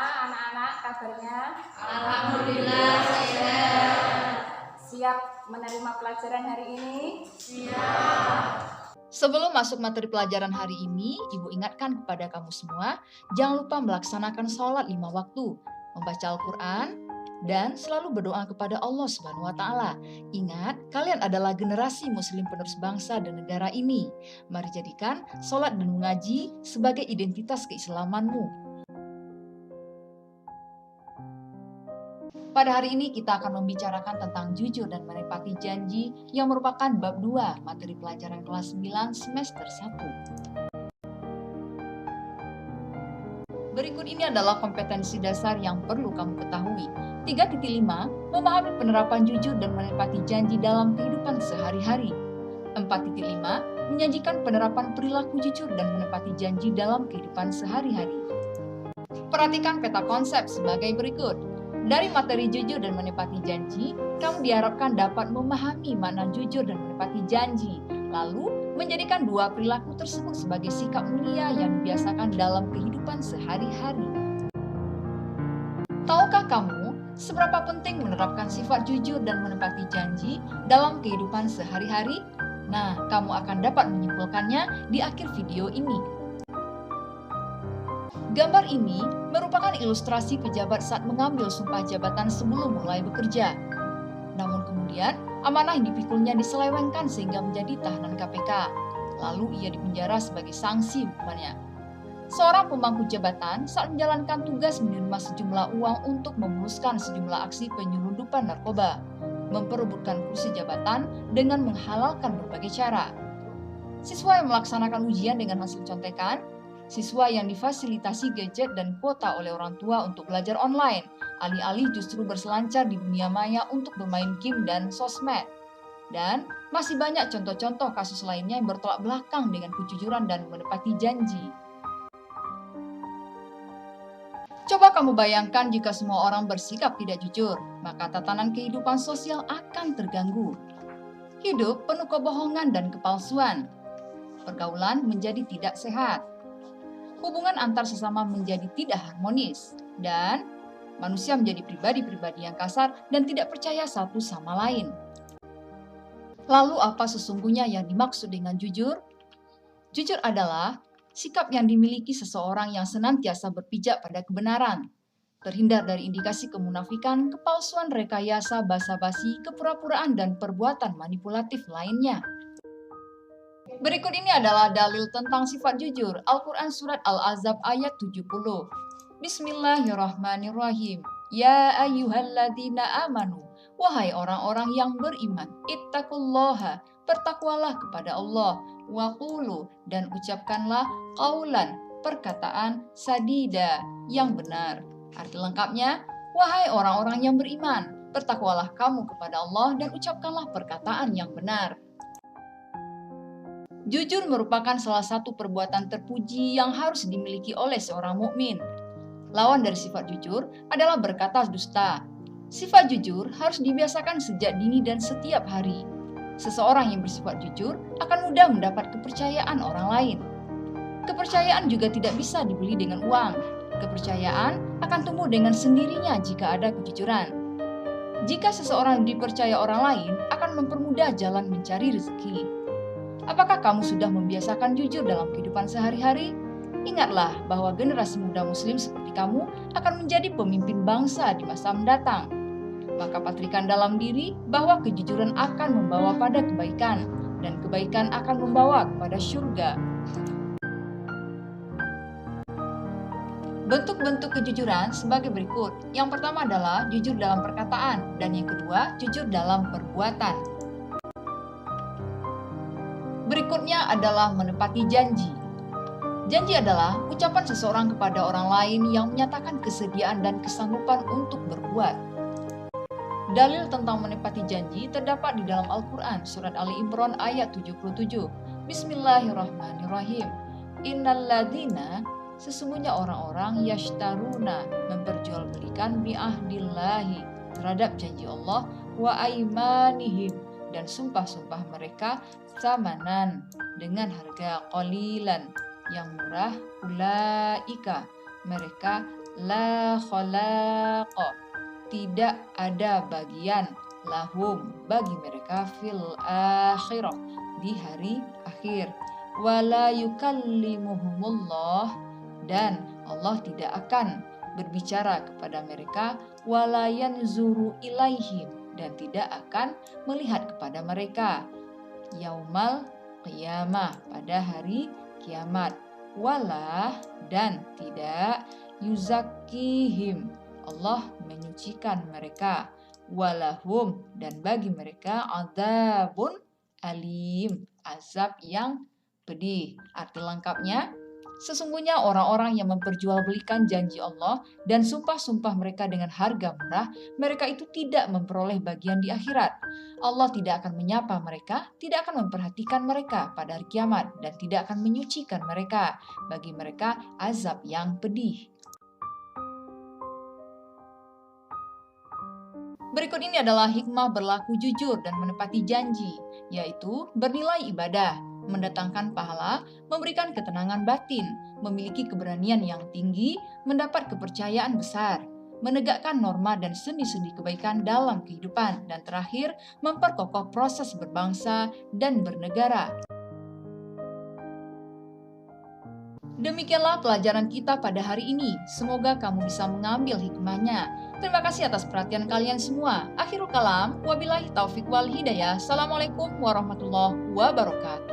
anak-anak kabarnya? Alhamdulillah sehat. Siap menerima pelajaran hari ini? Siap. Sebelum masuk materi pelajaran hari ini, Ibu ingatkan kepada kamu semua, jangan lupa melaksanakan sholat 5 waktu, membaca Al-Quran, dan selalu berdoa kepada Allah Subhanahu wa Ta'ala. Ingat, kalian adalah generasi muslim penerus bangsa dan negara ini. Mari jadikan sholat dan mengaji sebagai identitas keislamanmu. Pada hari ini kita akan membicarakan tentang jujur dan menepati janji yang merupakan bab 2 materi pelajaran kelas 9 semester 1. Berikut ini adalah kompetensi dasar yang perlu kamu ketahui. 3.5 Memahami penerapan jujur dan menepati janji dalam kehidupan sehari-hari. 4.5 Menyajikan penerapan perilaku jujur dan menepati janji dalam kehidupan sehari-hari. Perhatikan peta konsep sebagai berikut. Dari materi jujur dan menepati janji, kamu diharapkan dapat memahami makna jujur dan menepati janji, lalu menjadikan dua perilaku tersebut sebagai sikap mulia yang dibiasakan dalam kehidupan sehari-hari. Tahukah kamu seberapa penting menerapkan sifat jujur dan menepati janji dalam kehidupan sehari-hari? Nah, kamu akan dapat menyimpulkannya di akhir video ini. Gambar ini merupakan ilustrasi pejabat saat mengambil sumpah jabatan sebelum mulai bekerja. Namun kemudian, amanah yang dipikulnya diselewengkan sehingga menjadi tahanan KPK. Lalu ia dipenjara sebagai sanksi hukumannya. Seorang pemangku jabatan saat menjalankan tugas menerima sejumlah uang untuk memuluskan sejumlah aksi penyelundupan narkoba, memperebutkan kursi jabatan dengan menghalalkan berbagai cara. Siswa yang melaksanakan ujian dengan hasil contekan, siswa yang difasilitasi gadget dan kuota oleh orang tua untuk belajar online, alih-alih justru berselancar di dunia maya untuk bermain game dan sosmed. Dan masih banyak contoh-contoh kasus lainnya yang bertolak belakang dengan kejujuran dan menepati janji. Coba kamu bayangkan jika semua orang bersikap tidak jujur, maka tatanan kehidupan sosial akan terganggu. Hidup penuh kebohongan dan kepalsuan. Pergaulan menjadi tidak sehat. Hubungan antar sesama menjadi tidak harmonis, dan manusia menjadi pribadi-pribadi yang kasar dan tidak percaya satu sama lain. Lalu apa sesungguhnya yang dimaksud dengan jujur? Jujur adalah sikap yang dimiliki seseorang yang senantiasa berpijak pada kebenaran, terhindar dari indikasi kemunafikan, kepalsuan, rekayasa, basa-basi, kepura-puraan, dan perbuatan manipulatif lainnya. Berikut ini adalah dalil tentang sifat jujur. Al-Quran Surat Al-Ahzab ayat 70. Bismillahirrahmanirrahim. Ya ayyuhalladzina amanu. Wahai orang-orang yang beriman. Ittaqullaha. Bertakwalah kepada Allah. Waqulu. Dan ucapkanlah qaulan. Perkataan sadida. Yang benar. Arti lengkapnya, wahai orang-orang yang beriman. Bertakwalah kamu kepada Allah dan ucapkanlah perkataan yang benar. Jujur merupakan salah satu perbuatan terpuji yang harus dimiliki oleh seorang mukmin. Lawan dari sifat jujur adalah berkata dusta. Sifat jujur harus dibiasakan sejak dini dan setiap hari. Seseorang yang bersifat jujur akan mudah mendapat kepercayaan orang lain. Kepercayaan juga tidak bisa dibeli dengan uang. Kepercayaan akan tumbuh dengan sendirinya jika ada kejujuran. Jika seseorang dipercaya orang lain, akan mempermudah jalan mencari rezeki. Apakah kamu sudah membiasakan jujur dalam kehidupan sehari-hari? Ingatlah bahwa generasi muda muslim seperti kamu akan menjadi pemimpin bangsa di masa mendatang. Maka patrikan dalam diri bahwa kejujuran akan membawa pada kebaikan, dan kebaikan akan membawa kepada syurga. Bentuk-bentuk kejujuran sebagai berikut. Yang pertama adalah jujur dalam perkataan, dan yang kedua jujur dalam perbuatan. Berikutnya adalah menepati janji. Janji adalah ucapan seseorang kepada orang lain yang menyatakan kesediaan dan kesanggupan untuk berbuat. Dalil tentang menepati janji terdapat di dalam Al-Quran, Surat Ali Imran ayat 77. Bismillahirrahmanirrahim. Innalladzina, sesungguhnya orang-orang yashtaruna, memperjualbelikan bi'ahdillahi, terhadap janji Allah, wa aimanihim, dan sumpah-sumpah mereka, samanan, dengan harga qalilan, yang murah, ulaika, mereka la khalaqa, tidak ada bagian, lahum, bagi mereka, fil akhirah, di hari akhir, wala yukallimuhumullah, dan Allah tidak akan berbicara kepada mereka, wala yanzuru ilaihim, dan tidak akan melihat kepada mereka, yaumal qiyamah, pada hari kiamat, wala, dan tidak, yuzakihim, Allah menyucikan mereka, walahum, dan bagi mereka, adzabun alim, azab yang pedih. Arti lengkapnya, sesungguhnya orang-orang yang memperjualbelikan janji Allah dan sumpah-sumpah mereka dengan harga murah, mereka itu tidak memperoleh bagian di akhirat. Allah tidak akan menyapa mereka, tidak akan memperhatikan mereka pada hari kiamat, dan tidak akan menyucikan mereka. Bagi mereka azab yang pedih. Berikut ini adalah hikmah berlaku jujur dan menepati janji, yaitu bernilai ibadah, mendatangkan pahala, memberikan ketenangan batin, memiliki keberanian yang tinggi, mendapat kepercayaan besar, menegakkan norma dan sendi-sendi kebaikan dalam kehidupan, dan terakhir, memperkokoh proses berbangsa dan bernegara. Demikianlah pelajaran kita pada hari ini. Semoga kamu bisa mengambil hikmahnya. Terima kasih atas perhatian kalian semua. Akhirul kalam, wabillahi taufik wal hidayah. Assalamualaikum warahmatullahi wabarakatuh.